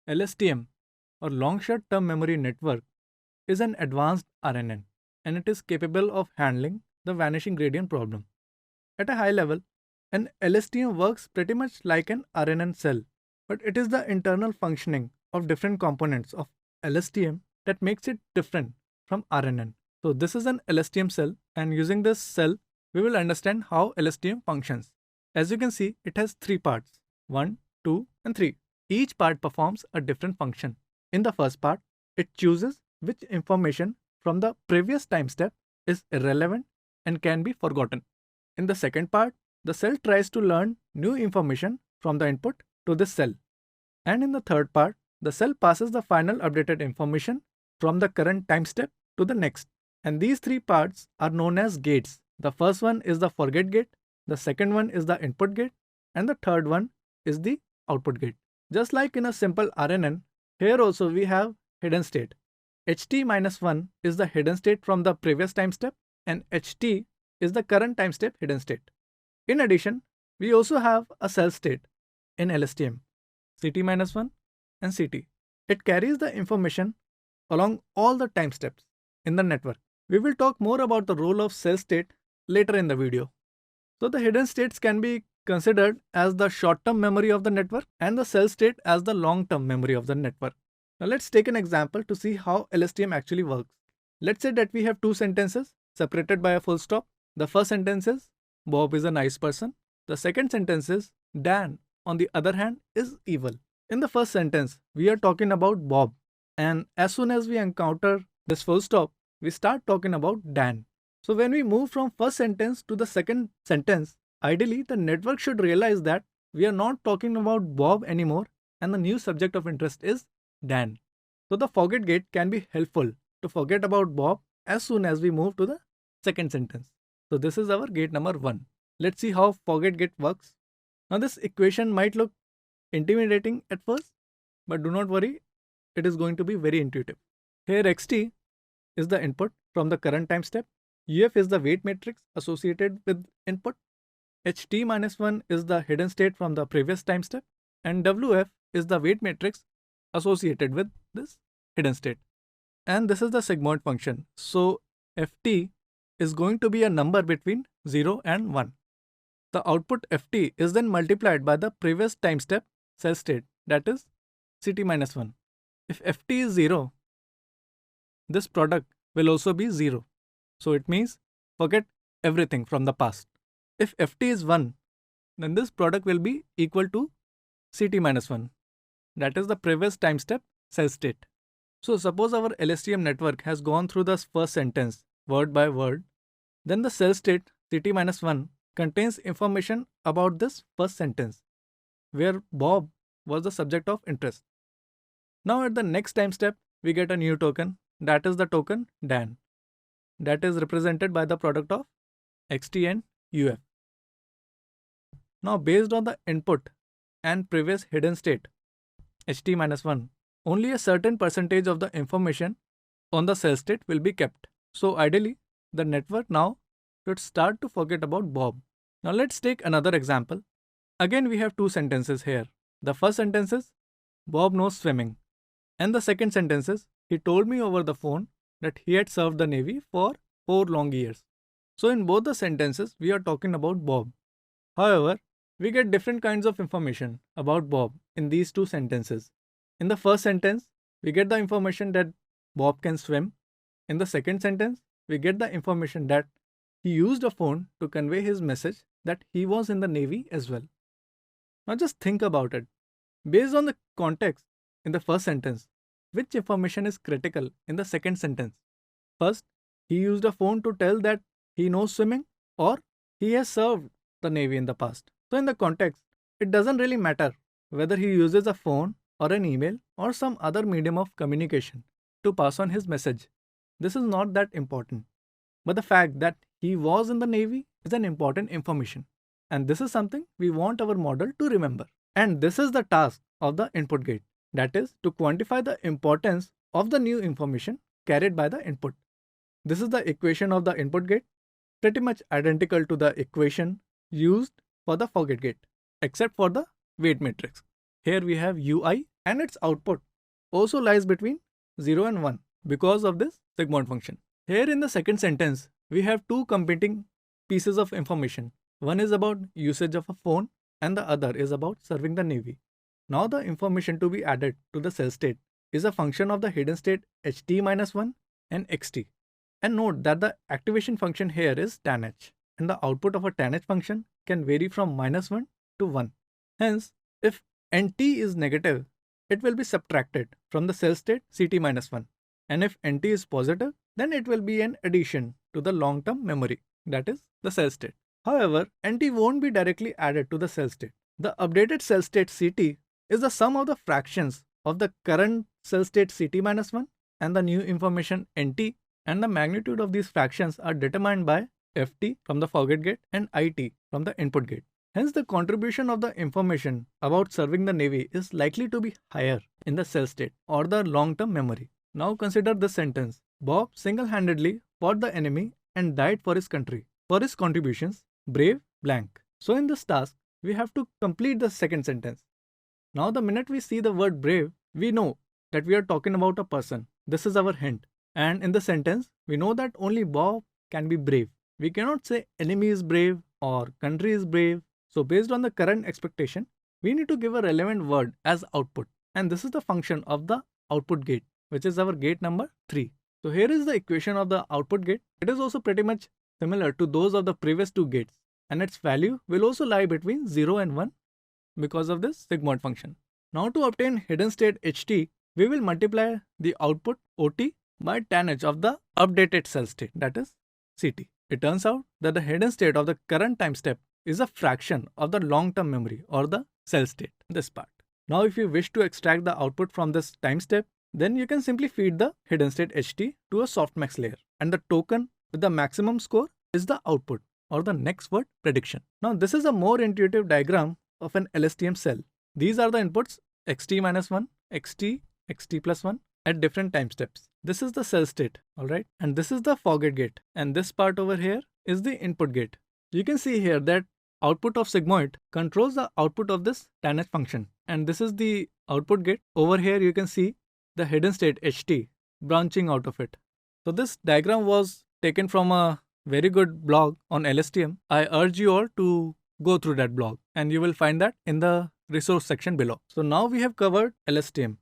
LSTM or Long Short Term Memory Network is an advanced RNN and it is capable of handling the vanishing gradient problem. At a high level, an LSTM works pretty much like an RNN cell, but it is the internal functioning of different components of LSTM that makes it different from RNN. So this is an LSTM cell, and using this cell, we will understand how LSTM functions. As you can see, it has three parts: 1, 2, and 3. Each part performs a different function. In the first part, it chooses which information from the previous time step is irrelevant and can be forgotten. In the second part, the cell tries to learn new information from the input to this cell. And in the third part, the cell passes the final updated information from the current time step to the next. And these three parts are known as gates. The first one is the forget gate, the second one is the input gate, and the third one is the output gate. Just like in a simple RNN, here also we have hidden state. HT-1 is the hidden state from the previous time step, and HT is the current time step hidden state. In addition, we also have a cell state in LSTM, CT-1 and CT. It carries the information along all the time steps in the network. We will talk more about the role of cell state later in the video. So the hidden states can be considered as the short-term memory of the network and the cell state as the long-term memory of the network. Now let's take an example to see how LSTM actually works. Let's say that we have two sentences separated by a full stop. The first sentence is, Bob is a nice person. The second sentence is, Dan, on the other hand, is evil. In the first sentence, we are talking about Bob. And as soon as we encounter this full stop, we start talking about Dan. So when we move from first sentence to the second sentence, ideally the network should realize that we are not talking about Bob anymore and the new subject of interest is Dan. So the forget gate can be helpful to forget about Bob as soon as we move to the second sentence. So this is our gate number 1. Let's see how forget gate works. Now this equation might look intimidating at first, but do not worry, it is going to be very intuitive. Here xt is the input from the current time step, uf is the weight matrix associated with input, ht-1 is the hidden state from the previous time step, and wf is the weight matrix associated with this hidden state. And this is the sigmoid function. So ft is going to be a number between 0 and 1. The output ft is then multiplied by the previous time step cell state, that is ct-1. If ft is 0, this product will also be 0. So it means forget everything from the past. If ft is 1, then this product will be equal to ct-1. That is the previous time step cell state. So suppose our LSTM network has gone through the first sentence word by word, then the cell state ct-1 contains information about this first sentence, where Bob was the subject of interest. Now at the next time step, we get a new token, that is the token Dan. That is represented by the product of xt and uf. Now based on the input and previous hidden state, ht-1, only a certain percentage of the information on the cell state will be kept. So ideally, the network now should start to forget about Bob. Now let's take another example. Again, we have two sentences here. The first sentence is, Bob knows swimming. And the second sentence is, he told me over the phone that he had served the Navy for 4 long years. So in both the sentences, we are talking about Bob. However, we get different kinds of information about Bob in these two sentences. In the first sentence, we get the information that Bob can swim. In the second sentence, we get the information that he used a phone to convey his message that he was in the Navy as well. Now just think about it. Based on the context in the first sentence, which information is critical in the second sentence? First, he used a phone to tell that he knows swimming, or he has served the Navy in the past. So in the context, it doesn't really matter whether he uses a phone or an email or some other medium of communication to pass on his message. This is not that important. But the fact that he was in the Navy is an important information. And this is something we want our model to remember. And this is the task of the input gate. That is to quantify the importance of the new information carried by the input. This is the equation of the input gate, pretty much identical to the equation used for the forget gate, except for the weight matrix. Here we have ui and its output also lies between 0 and 1 because of this sigmoid function. Here in the second sentence, we have two competing pieces of information. One is about usage of a phone and the other is about serving the navy. Now the information to be added to the cell state is a function of the hidden state ht-1 and xt. And note that the activation function here is tan h, and the output of a tan h function can vary from -1 to 1. Hence, if nt is negative, it will be subtracted from the cell state ct-1. And if nt is positive, then it will be an addition to the long-term memory, that is the cell state. However, nt won't be directly added to the cell state. The updated cell state ct is the sum of the fractions of the current cell state ct-1 and the new information nt, and the magnitude of these fractions are determined by ft from the forget gate and it from the input gate. Hence, the contribution of the information about serving the navy is likely to be higher in the cell state or the long-term memory. Now consider this sentence. Bob single-handedly fought the enemy and died for his country. For his contributions, brave blank. So in this task, we have to complete the second sentence. Now the minute we see the word brave, we know that we are talking about a person. This is our hint. And in the sentence, we know that only Bob can be brave. We cannot say enemy is brave or country is brave. So based on the current expectation, we need to give a relevant word as output. And this is the function of the output gate, which is our gate number 3. So here is the equation of the output gate. It is also pretty much similar to those of the previous two gates. And its value will also lie between 0 and 1 because of this sigmoid function. Now to obtain hidden state ht, we will multiply the output ot by tan h of the updated cell state, that is ct. It turns out that the hidden state of the current time step is a fraction of the long-term memory or the cell state, this part. Now if you wish to extract the output from this time step, then you can simply feed the hidden state ht to a softmax layer, and the token with the maximum score is the output or the next word prediction. Now this is a more intuitive diagram of an LSTM cell. These are the inputs xt-1, xt, xt+1 at different time steps. This is the cell state, alright, and this is the forget gate, and this part over here is the input gate. You can see here that output of sigmoid controls the output of this tan h function, and this is the output gate. Over here you can see the hidden state ht branching out of it. So this diagram was taken from a very good blog on LSTM. I urge you all to go through that blog and you will find that in the resource section below. So now we have covered LSTM.